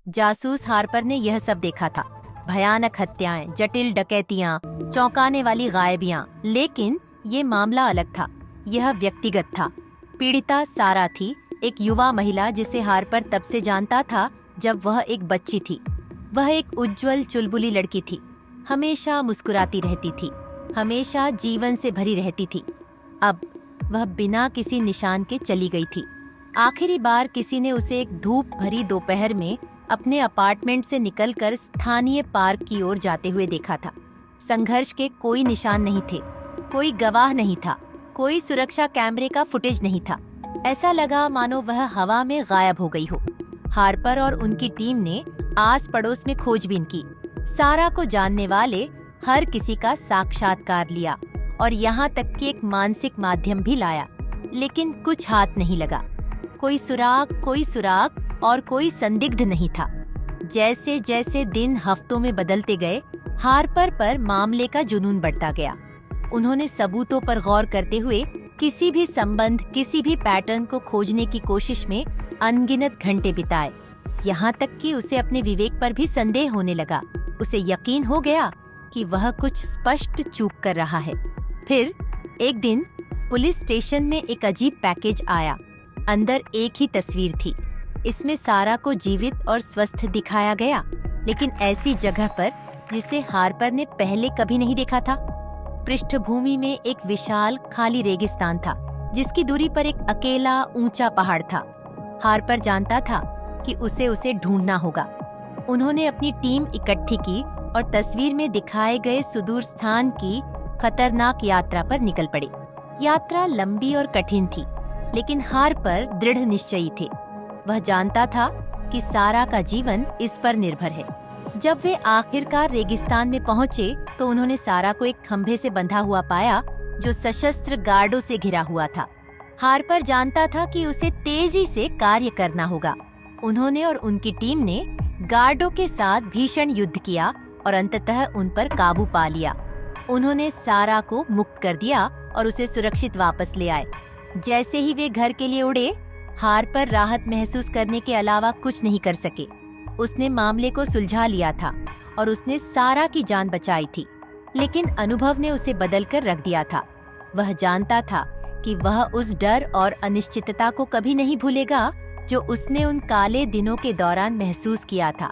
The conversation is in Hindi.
जासूस हार्पर ने यह सब देखा था। भयानक हत्याएं, जटिल डकैतियां, चौंकाने वाली गायबियां। लेकिन ये मामला अलग था। यह व्यक्तिगत था। पीड़िता सारा थी, एक युवा महिला जिसे हार्पर तब से जानता था जब वह एक बच्ची थी। वह एक उज्जवल चुलबुली लड़की थी, हमेशा मुस्कुराती रहती थी, हमेशा जीवन से भरी रहती थी। अब वह बिना किसी निशान के चली गई थी। आखिरी बार किसी ने उसे एक धूप भरी दोपहर में अपने अपार्टमेंट से निकलकर स्थानीय पार्क की ओर जाते हुए देखा था। संघर्ष के कोई निशान नहीं थे, कोई गवाह नहीं था, कोई सुरक्षा कैमरे का फुटेज नहीं था। ऐसा लगा मानो वह हवा में गायब हो गई हो। हार्पर और उनकी टीम ने आस पड़ोस में खोजबीन की, सारा को जानने वाले हर किसी का साक्षात्कार लिया और यहाँ तक कि एक मानसिक माध्यम भी लाया, लेकिन कुछ हाथ नहीं लगा। कोई सुराग और कोई संदिग्ध नहीं था। जैसे जैसे दिन हफ्तों में बदलते गए, हार्पर पर मामले का जुनून बढ़ता गया। उन्होंने सबूतों पर गौर करते हुए किसी भी संबंध, किसी भी पैटर्न को खोजने की कोशिश में अनगिनत घंटे बिताए। यहाँ तक कि उसे अपने विवेक पर भी संदेह होने लगा। उसे यकीन हो गया कि वह कुछ स्पष्ट चूक कर रहा है। फिर एक दिन पुलिस स्टेशन में एक अजीब पैकेज आया। अंदर एक ही तस्वीर थी। इसमें सारा को जीवित और स्वस्थ दिखाया गया, लेकिन ऐसी जगह पर जिसे हार्पर ने पहले कभी नहीं देखा था। पृष्ठभूमि में एक विशाल खाली रेगिस्तान था, जिसकी दूरी पर एक अकेला ऊंचा पहाड़ था। हार्पर जानता था कि उसे ढूंढना होगा। उन्होंने अपनी टीम इकट्ठी की और तस्वीर में दिखाए गए सुदूर स्थान की खतरनाक यात्रा पर निकल पड़े। यात्रा लंबी और कठिन थी, लेकिन हार्पर दृढ़ निश्चयी थे। वह जानता था कि सारा का जीवन इस पर निर्भर है। जब वे आखिरकार रेगिस्तान में पहुंचे तो उन्होंने सारा को एक खंभे से बंधा हुआ पाया, जो सशस्त्र गार्डों से घिरा हुआ था। हार्पर जानता था कि उसे तेजी से कार्य करना होगा। उन्होंने और उनकी टीम ने गार्डों के साथ भीषण युद्ध किया और अंततः उन पर काबू पा लिया। उन्होंने सारा को मुक्त कर दिया और उसे सुरक्षित वापस ले आए। जैसे ही वे घर के लिए उड़े, हार्पर राहत महसूस करने के अलावा कुछ नहीं कर सके। उसने मामले को सुलझा लिया था और उसने सारा की जान बचाई थी, लेकिन अनुभव ने उसे बदलकर रख दिया था। वह जानता था कि वह उस डर और अनिश्चितता को कभी नहीं भूलेगा जो उसने उन काले दिनों के दौरान महसूस किया था।